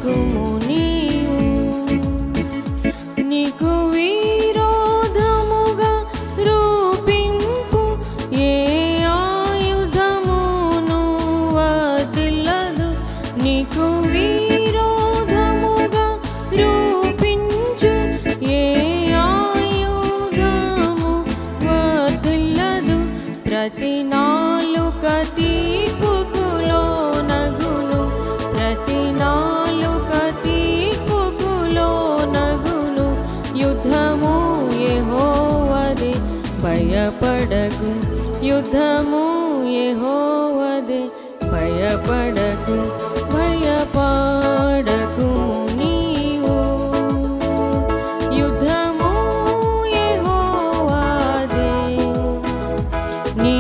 పడకుము నీవు. నీకు విరోధముగా రూపింపు ఏ ఆయుధమును వర్ధిల్లదు. నీకు విరోధముగా రూపించు ఏ ఆయుధము వర్ధిల్లదు. ప్రతి నాలుక తీర్పుకు లోనగును. ప్రతి నాలుక తీర్పుకు లోనగును. యుద్ధము యెహోవాదే భయపడకు. యుద్ధము యెహోవాదే భయపడకు. భయపడకు నీవు. యుద్ధము యెహోవాదే. నీ